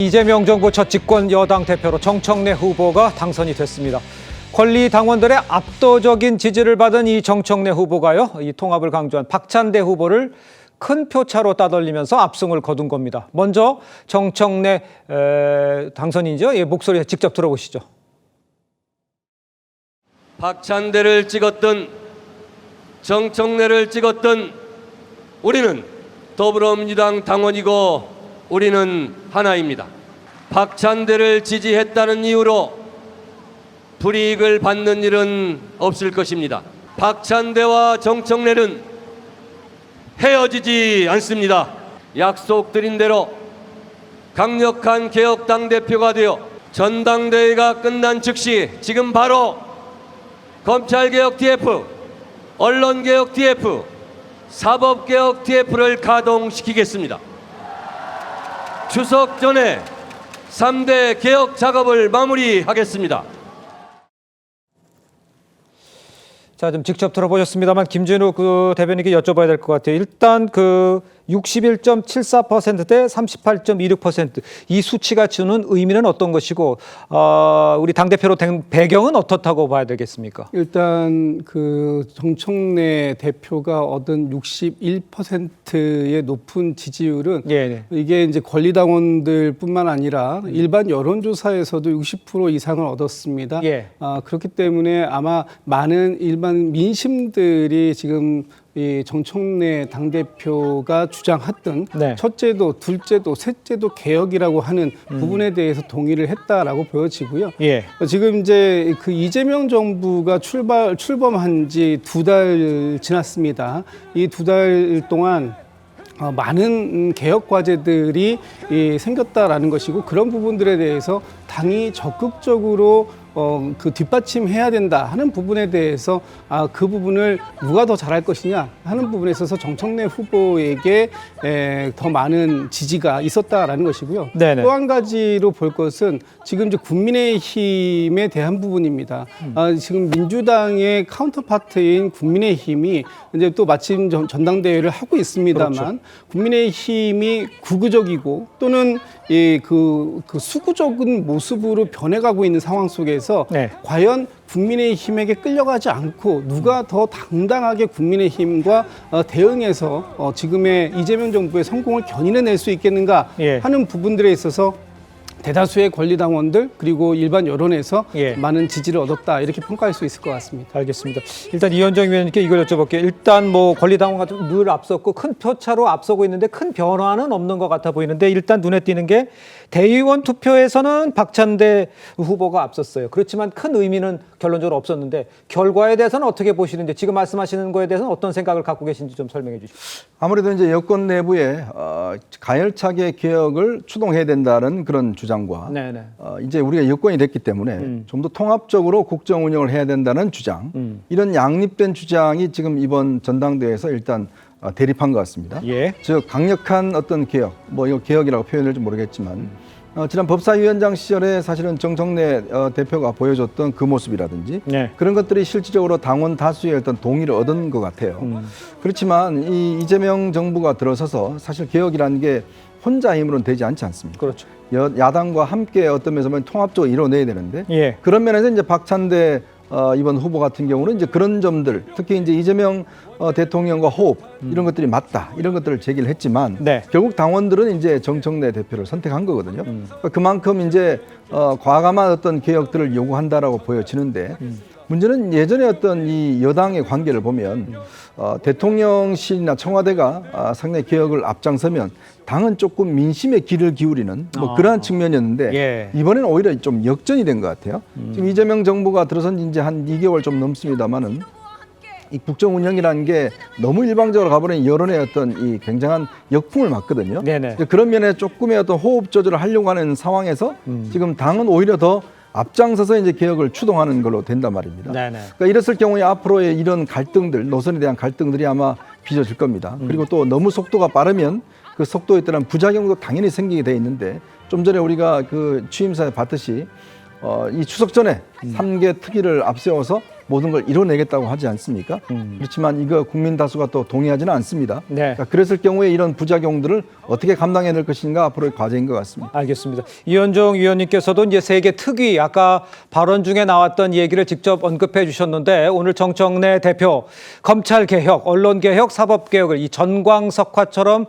이재명 정부 첫 집권 여당 대표로 정청래 후보가 당선이 됐습니다. 권리 당원들의 압도적인 지지를 받은 이 정청래 후보가요, 이 통합을 강조한 박찬대 후보를 큰 표차로 따돌리면서 압승을 거둔 겁니다. 먼저 정청래 당선인이죠. 예, 목소리 직접 들어보시죠. 박찬대를 찍었든 정청래를 찍었든 우리는 더불어민주당 당원이고 우리는 하나입니다. 박찬대를 지지했다는 이유로 불이익을 받는 일은 없을 것입니다. 박찬대와 정청래는 헤어지지 않습니다. 약속드린 대로 강력한 개혁 당대표가 되어 전당대회가 끝난 즉시 지금 바로 검찰개혁 TF, 언론개혁 TF, 사법개혁 TF를 가동시키겠습니다. 추석 전에 3대 개혁 작업을 마무리하겠습니다. 자, 좀 직접 들어보셨습니다만 김진우 대변인께 여쭤봐야 될 것 같아요. 일단 61.74%대 38.26%, 이 수치가 주는 의미는 어떤 것이고, 우리 당대표로 된 배경은 어떻다고 봐야 되겠습니까? 일단 정청래 대표가 얻은 61%의 높은 지지율은 이게 이제 권리당원들뿐만 아니라 일반 여론조사에서도 60% 이상을 얻었습니다. 그렇기 때문에 아마 많은 일반 민심들이 지금 이 정청래 당대표가 주장했던 첫째도, 둘째도, 셋째도 개혁이라고 하는 부분에 대해서 동의를 했다라고 보여지고요. 지금 이제 이재명 정부가 출범한 지 2달 지났습니다. 이 2달 동안 많은 개혁 과제들이 생겼다라는 것이고, 그런 부분들에 대해서 당이 적극적으로 뒷받침해야 된다 하는 부분에 대해서 그 부분을 누가 더 잘할 것이냐 하는 부분에 있어서 정청래 후보에게 더 많은 지지가 있었다라는 것이고요. 또 한 가지로 볼 것은 지금 이제 국민의힘에 대한 부분입니다. 지금 민주당의 카운터파트인 국민의힘이 이제 또 마침 전당대회를 하고 있습니다만, 국민의힘이 극우적이고 또는 그 수구적인 모습으로 변해가고 있는 상황 속에서 과연 국민의힘에게 끌려가지 않고 누가 더 당당하게 국민의힘과 대응해서 지금의 이재명 정부의 성공을 견인해낼 수 있겠는가 하는 부분들에 있어서 대다수의 권리당원들 그리고 일반 여론에서 많은 지지를 얻었다, 이렇게 평가할 수 있을 것 같습니다. 알겠습니다. 일단 이현정 위원님께 이걸 여쭤볼게요. 일단 뭐 권리당원 같은 늘 앞섰고 큰 표차로 앞서고 있는데 큰 변화는 없는 것 같아 보이는데, 일단 눈에 띄는 게 대의원 투표에서는 박찬대 후보가 앞섰어요. 그렇지만 큰 의미는 결론적으로 없었는데, 결과에 대해서는 어떻게 보시는지, 지금 말씀하시는 거에 대해서는 어떤 생각을 갖고 계신지 좀 설명해 주십시오. 아무래도 이제 여권 내부에 가열차게 개혁을 추동해야 된다는 그런 주장과 이제 우리가 여권이 됐기 때문에 좀 더 통합적으로 국정 운영을 해야 된다는 주장, 이런 양립된 주장이 지금 이번 전당대회에서 일단 대립한 것 같습니다. 즉 강력한 어떤 개혁, 뭐 이거 개혁이라고 표현할지 모르겠지만 지난 법사위원장 시절에 사실은 정청래 대표가 보여줬던 그 모습이라든지 그런 것들이 실질적으로 당원 다수의 어떤 동의를 얻은 것 같아요. 그렇지만 이 이재명 정부가 들어서서 사실 개혁이라는 게 혼자 힘으로는 되지 않지 않습니까? 그렇죠. 야당과 함께 어떤 면에서 보면 통합적으로 이뤄내야 되는데 그런 면에서 이제 박찬대 이번 후보 같은 경우는 이제 그런 점들, 특히 이제 이재명 대통령과 호흡, 이런 것들이 맞다, 이런 것들을 제기를 했지만 결국 당원들은 이제 정청래 대표를 선택한 거거든요. 그만큼 이제 과감한 어떤 개혁들을 요구한다라고 보여지는데, 문제는 예전에 어떤 이 여당의 관계를 보면 대통령실이나 청와대가 상당히 개혁을 앞장서면 당은 조금 민심에 귀를 기울이는 뭐 그러한 측면이었는데 이번에는 오히려 좀 역전이 된 것 같아요. 지금 이재명 정부가 들어선 이제 한 2개월 좀 넘습니다만은 이 국정 운영이라는 게 너무 일방적으로 가버린 여론의 어떤 이 굉장한 역풍을 맞거든요. 그런 면에 조금의 어떤 호흡 조절을 하려고 하는 상황에서 지금 당은 오히려 더 앞장서서 이제 개혁을 추동하는 걸로 된단 말입니다. 그러니까 이랬을 경우에 앞으로의 이런 갈등들, 노선에 대한 갈등들이 아마 빚어질 겁니다. 그리고 또 너무 속도가 빠르면 그 속도에 따른 부작용도 당연히 생기게 돼 있는데, 좀 전에 우리가 그 취임사에 봤듯이 이 추석 전에 3개 특위를 앞세워서 모든 걸 이뤄내겠다고 하지 않습니까? 그렇지만 이거 국민 다수가 또 동의하지는 않습니다. 네. 그러니까 그랬을 경우에 이런 부작용들을 어떻게 감당해낼 것인가 앞으로의 과제인 것 같습니다. 알겠습니다. 이현종 위원님께서도 이제 세계 특위 아까 발언 중에 나왔던 얘기를 직접 언급해 주셨는데 오늘 정청래 대표 검찰 개혁, 언론 개혁, 사법 개혁을 이 전광석화처럼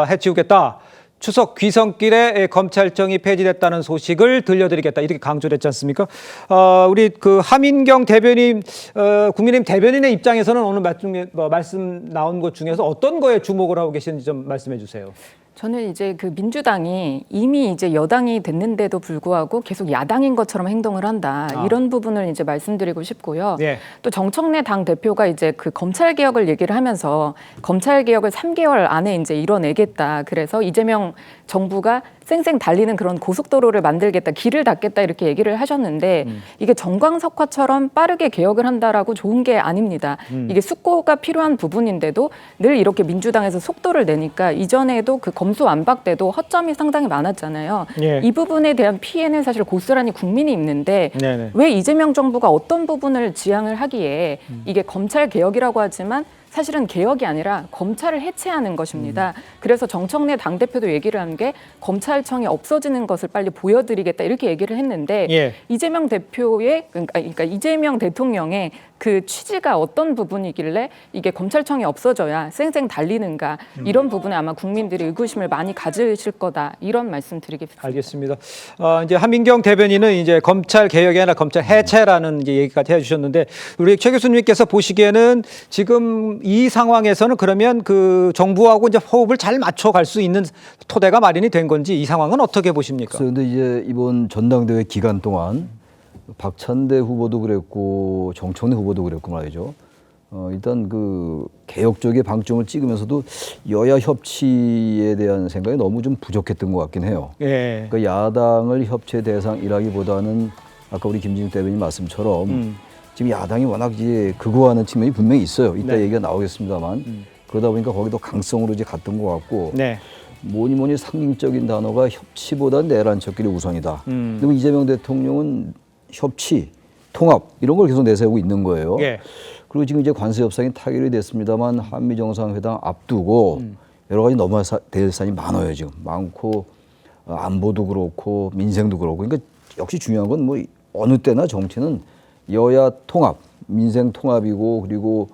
해치우겠다. 추석 귀성길에 검찰청이 폐지됐다는 소식을 들려드리겠다 이렇게 강조를 했지 않습니까? 우리 그 하민경 대변인, 국민의힘 대변인의 입장에서는 오늘 말씀 나온 것 중에서 어떤 거에 주목을 하고 계시는지 좀 말씀해 주세요. 저는 이제 그 민주당이 이미 이제 여당이 됐는데도 불구하고 계속 야당인 것처럼 행동을 한다. 이런 부분을 이제 말씀드리고 싶고요. 예. 또 정청래 당 대표가 이제 그 검찰 개혁을 얘기를 하면서 검찰 개혁을 3개월 안에 이제 이뤄내겠다. 그래서 이재명 정부가 쌩쌩 달리는 그런 고속도로를 만들겠다, 길을 닫겠다 이렇게 얘기를 하셨는데 이게 정광석화처럼 빠르게 개혁을 한다라고 좋은 게 아닙니다. 이게 숙고가 필요한 부분인데도 늘 이렇게 민주당에서 속도를 내니까 이전에도 그 검수완박 때도 허점이 상당히 많았잖아요. 예. 이 부분에 대한 피해는 사실 고스란히 국민이 입는데 네네. 왜 이재명 정부가 어떤 부분을 지향을 하기에 이게 검찰 개혁이라고 하지만 사실은 개혁이 아니라 검찰을 해체하는 것입니다. 그래서 정청래 당대표도 얘기를 한 게 검찰청이 없어지는 것을 빨리 보여드리겠다 이렇게 얘기를 했는데 예. 이재명 대표의 그러니까 이재명 대통령의 그 취지가 어떤 부분이길래 이게 검찰청이 없어져야 쌩쌩 달리는가 이런 부분에 아마 국민들이 의구심을 많이 가지실 거다 이런 말씀 드리겠습니다. 알겠습니다. 이제 하민경 대변인은 이제 검찰 개혁이 아니라 검찰 해체라는 이제 얘기까지 해주셨는데 우리 최 교수님께서 보시기에는 지금 이 상황에서는 그러면 그 정부하고 이제 호흡을 잘 맞춰갈 수 있는 토대가 마련이 된 건지 이 상황은 어떻게 보십니까? 그런데 이제 이번 전당대회 기간 동안 박찬대 후보도 그랬고 정청래 후보도 그랬고 말이죠. 일단 그 개혁 쪽의 방점을 찍으면서도 여야 협치에 대한 생각이 너무 좀 부족했던 것 같긴 해요. 예. 그러니까 야당을 협치 대상이라기보다는 아까 우리 김진욱 대변인 말씀처럼 지금 야당이 워낙 이제 극우하는 측면이 분명히 있어요. 이따 네. 얘기가 나오겠습니다만 그러다 보니까 거기도 강성으로 이제 갔던 것 같고 네. 뭐니 상징적인 단어가 협치보다 내란 척결이 우선이다. 그리고 이재명 대통령은 협치, 통합 이런 걸 계속 내세우고 있는 거예요. 예. 그리고 지금 이제 관세 협상이 타결이 됐습니다만 한미 정상회담 앞두고 여러 가지 넘어야 될 사안이 많아요. 지금 많고 안보도 그렇고 민생도 그렇고 그러니까 역시 중요한 건 뭐 어느 때나 정치는 여야 통합, 민생 통합이고 그리고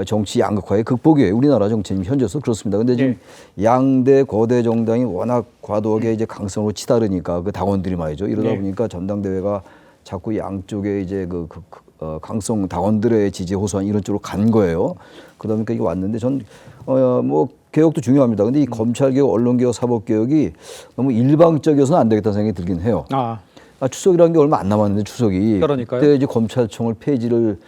정치 양극화의 극복이에요. 우리나라 정치는 현재서 그렇습니다. 근데 지금 양대 거대 정당이 워낙 과도하게 이제 강성으로 치다르니까 그 당원들이 말이죠. 이러다 보니까 전당대회가 자꾸 양쪽에 이제 강성 당원들의 지지 호소한 이런 쪽으로 간 거예요. 그러다 보니까 이게 왔는데 뭐 개혁도 중요합니다. 근데 이 검찰 개혁, 언론 개혁, 사법 개혁이 너무 일방적이어서는 안 되겠다는 생각이 들긴 해요. 추석이라는 게 얼마 안 남았는데 추석이 그러니까요. 그때 이제 검찰청을 폐지를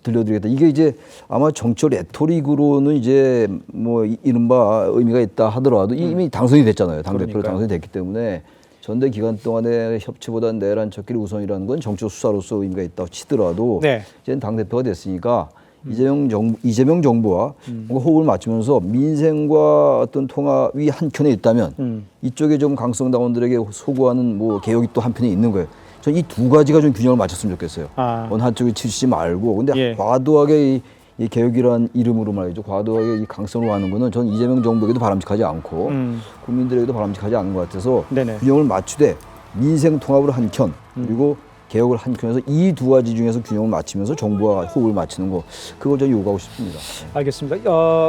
들려드리겠다. 이게 이제 아마 정치 레토릭으로는 이제 뭐 이른바 의미가 있다 하더라도 이미 당선이 됐잖아요. 당대표로 당선이 됐기 때문에 전대 기간 동안에 협치보다는 내란 척결이 우선이라는 건 정치적 수사로서 의미가 있다고 치더라도 네. 이제는 당대표가 됐으니까 이재명 정부와 뭔가 호흡을 맞추면서 민생과 어떤 통합이 한켠에 있다면 이쪽에 좀 강성 당원들에게 소구하는 뭐 개혁이 또 한편에 있는 거예요. 전 이 두 가지가 좀 균형을 맞췄으면 좋겠어요. 어느 한쪽에 치우치지 말고. 근데 과도하게 이 개혁이라는 이름으로 말이죠. 과도하게 이 강성으로 하는 거는 전 이재명 정부에게도 바람직하지 않고 국민들에게도 바람직하지 않은 것 같아서 네네. 균형을 맞추되 민생 통합을 한켠 그리고 개혁을 한켠에서 이 두 가지 중에서 균형을 맞추면서 정부와 호흡을 맞추는 거 그걸 좀 요구하고 싶습니다. 알겠습니다.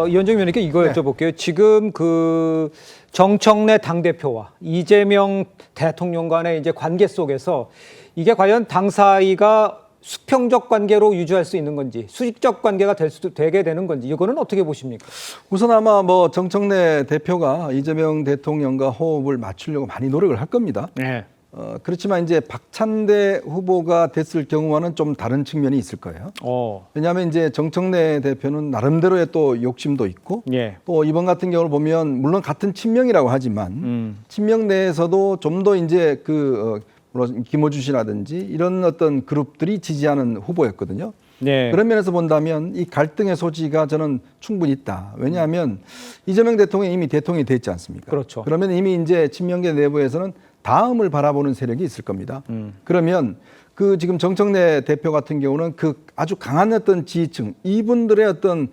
이현정 위원님께 이거 여쭤볼게요. 지금 그 정청래 당대표와 이재명 대통령 간의 이제 관계 속에서 이게 과연 당 사이가 수평적 관계로 유지할 수 있는 건지 수직적 관계가 되게 되는 건지 이거는 어떻게 보십니까? 우선 아마 뭐 정청래 대표가 이재명 대통령과 호흡을 맞추려고 많이 노력을 할 겁니다. 네. 그렇지만 이제 박찬대 후보가 됐을 경우와는 좀 다른 측면이 있을 거예요. 왜냐하면 이제 정청래 대표는 나름대로의 또 욕심도 있고 또 이번 같은 경우를 보면 물론 같은 친명이라고 하지만 친명 내에서도 좀 더 이제 물론 김어준 씨라든지 이런 어떤 그룹들이 지지하는 후보였거든요. 그런 면에서 본다면 이 갈등의 소지가 저는 충분히 있다. 왜냐하면 이재명 대통령이 이미 대통령이 됐지 않습니까? 그렇죠. 그러면 이미 이제 친명계 내부에서는 다음을 바라보는 세력이 있을 겁니다. 그러면 그 지금 정청래 대표 같은 경우는 그 아주 강한 어떤 지지층 이분들의 어떤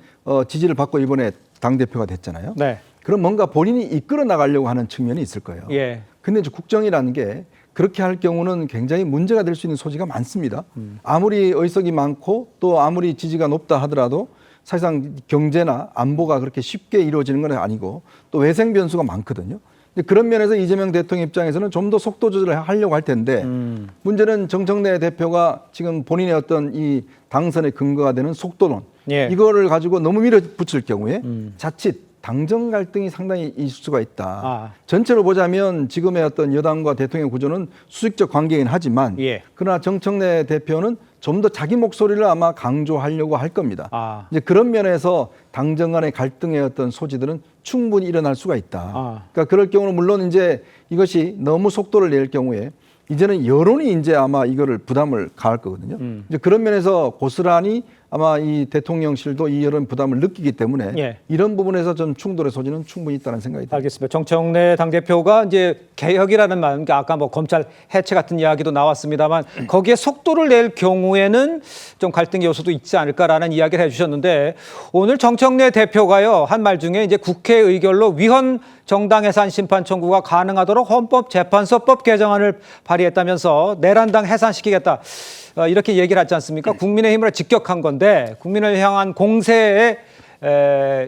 지지를 받고 이번에 당대표가 됐잖아요. 네. 그럼 뭔가 본인이 이끌어 나가려고 하는 측면이 있을 거예요. 예. 근데 이제 국정이라는 게 그렇게 할 경우는 굉장히 문제가 될 수 있는 소지가 많습니다. 아무리 의석이 많고 또 아무리 지지가 높다 하더라도 사실상 경제나 안보가 그렇게 쉽게 이루어지는 건 아니고 또 외생 변수가 많거든요. 근데 그런 면에서 이재명 대통령 입장에서는 좀 더 속도 조절을 하려고 할 텐데 문제는 정청래 대표가 지금 본인의 어떤 이 당선의 근거가 되는 속도론 예. 이거를 가지고 너무 밀어붙일 경우에 자칫 당정 갈등이 상당히 있을 수가 있다. 전체로 보자면 지금의 어떤 여당과 대통령 구조는 수직적 관계이긴 하지만 예. 그러나 정청래 대표는 좀 더 자기 목소리를 아마 강조하려고 할 겁니다. 이제 그런 면에서 당정 간의 갈등의 어떤 소지들은 충분히 일어날 수가 있다. 그러니까 그럴 경우는 물론 이제 이것이 너무 속도를 낼 경우에 이제는 여론이 이제 아마 이거를 부담을 가할 거거든요. 이제 그런 면에서 고스란히 아마 이 대통령실도 이 여론 부담을 느끼기 때문에 예. 이런 부분에서 좀 충돌의 소지는 충분히 있다는 생각이 듭니다. 알겠습니다. 정청래 당대표가 이제 개혁이라는 말, 그러니까 아까 뭐 검찰 해체 같은 이야기도 나왔습니다만 거기에 속도를 낼 경우에는 좀 갈등 요소도 있지 않을까라는 이야기를 해주셨는데 오늘 정청래 대표가요 한 말 중에 이제 국회 의결로 위헌 정당 해산 심판 청구가 가능하도록 헌법재판소법 개정안을 발의했다면서 내란당 해산시키겠다. 이렇게 얘기를 하지 않습니까? 국민의힘을 직격한 건데 국민을 향한 공세에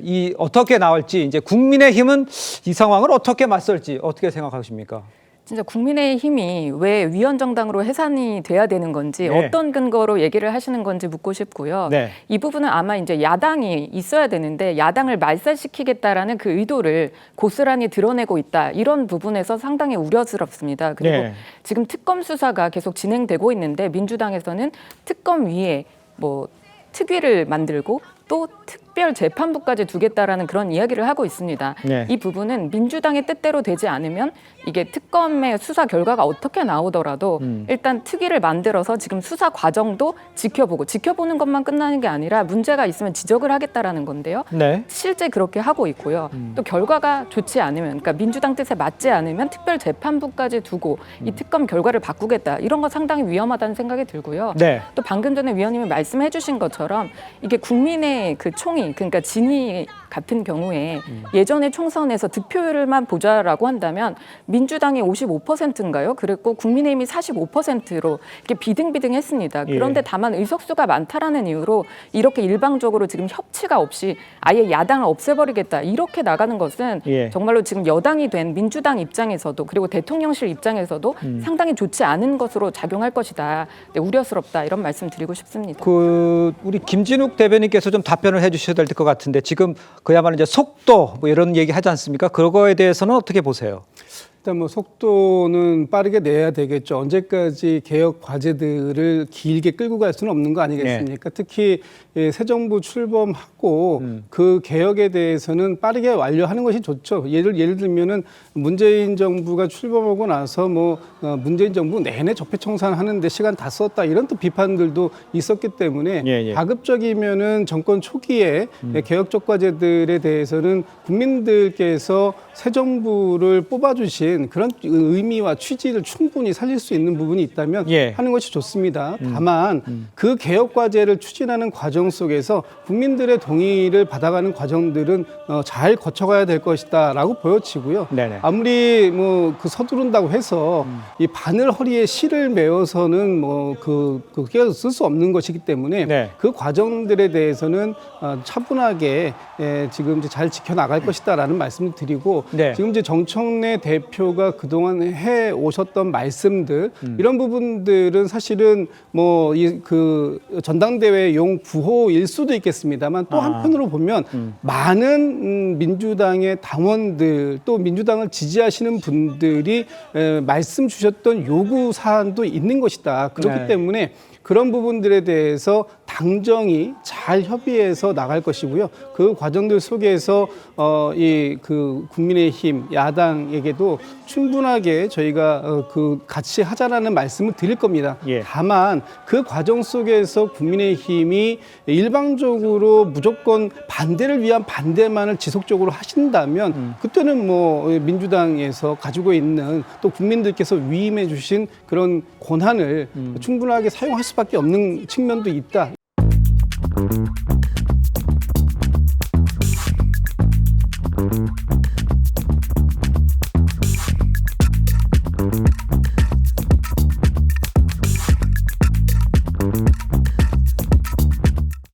이 어떻게 나올지 이제 국민의힘은 이 상황을 어떻게 맞설지 어떻게 생각하십니까? 진짜 국민의힘이 왜 위헌정당으로 해산이 돼야 되는 건지 네. 어떤 근거로 얘기를 하시는 건지 묻고 싶고요. 네. 이 부분은 아마 이제 야당이 있어야 되는데 야당을 말살시키겠다라는 그 의도를 고스란히 드러내고 있다. 이런 부분에서 상당히 우려스럽습니다. 그리고 네. 지금 특검 수사가 계속 진행되고 있는데 민주당에서는 특검 위에 뭐 특위를 만들고 또 특별 재판부까지 두겠다라는 그런 이야기를 하고 있습니다. 네. 이 부분은 민주당의 뜻대로 되지 않으면 이게 특검의 수사 결과가 어떻게 나오더라도 일단 특위를 만들어서 지금 수사 과정도 지켜보는 것만 끝나는 게 아니라 문제가 있으면 지적을 하겠다라는 건데요. 네. 실제 그렇게 하고 있고요. 또 결과가 좋지 않으면, 그러니까 민주당 뜻에 맞지 않으면 특별 재판부까지 두고 이 특검 결과를 바꾸겠다. 이런 거 상당히 위험하다는 생각이 들고요. 네. 또 방금 전에 위원님이 말씀해주신 것처럼 이게 국민의 그 총의, 그러니까 진위 같은 경우에 예전에 총선에서 득표율만 보자라고 한다면 민주당이 55%인가요? 그랬고 국민의힘이 45%로 이렇게 비등비등했습니다. 그런데 다만 의석수가 많다라는 이유로 이렇게 일방적으로 지금 협치가 없이 아예 야당을 없애버리겠다 이렇게 나가는 것은 정말로 지금 여당이 된 민주당 입장에서도 그리고 대통령실 입장에서도 상당히 좋지 않은 것으로 작용할 것이다. 네, 우려스럽다 이런 말씀 드리고 싶습니다. 우리 김진욱 대변인께서 좀 답변을 해주셔야 될 것 같은데 지금 그야말로 이제 속도 뭐 이런 얘기 하지 않습니까? 그거에 대해서는 어떻게 보세요? 일단 뭐 속도는 빠르게 내야 되겠죠. 언제까지 개혁 과제들을 길게 끌고 갈 수는 없는 거 아니겠습니까? 특히 새 정부 출범하고 그 개혁에 대해서는 빠르게 완료하는 것이 좋죠. 예를 들면은 문재인 정부가 출범하고 나서 뭐 문재인 정부 내내 적폐청산 하는데 시간 다 썼다 이런 또 비판들도 있었기 때문에 가급적이면은 정권 초기에 개혁적 과제들에 대해서는 국민들께서 새 정부를 뽑아주신 그런 의미와 취지를 충분히 살릴 수 있는 부분이 있다면 하는 것이 좋습니다. 다만 그 개혁 과제를 추진하는 과정 속에서 국민들의 동의를 받아가는 과정들은 잘 거쳐가야 될 것이다라고 보여지고요. 네네. 아무리 뭐 그 서두른다고 해서 이 바늘 허리에 실을 메어서는 뭐 그게 쓸 수 없는 것이기 때문에 그 과정들에 대해서는 차분하게 지금 이제 잘 지켜나갈 것이다라는 말씀을 드리고 지금 이제 정청래 대표가 그동안 해 오셨던 말씀들 이런 부분들은 사실은 뭐 그 전당대회 용 구호일 수도 있겠습니다만 또 한편으로 보면 많은 민주당의 당원들 또 민주당을 지지하시는 분들이 말씀 주셨던 요구 사안도 있는 것이다. 그렇기 때문에 그런 부분들에 대해서 당정이 잘 협의해서 나갈 것이고요. 그 과정들 속에서 이 그 국민의힘 야당에게도 충분하게 저희가 그 같이 하자라는 말씀을 드릴 겁니다. 예. 다만 그 과정 속에서 국민의힘이 일방적으로 무조건 반대를 위한 반대만을 지속적으로 하신다면 그때는 뭐 민주당에서 가지고 있는 또 국민들께서 위임해 주신 그런 권한을 충분하게 사용할 수밖에 없는 측면도 있다.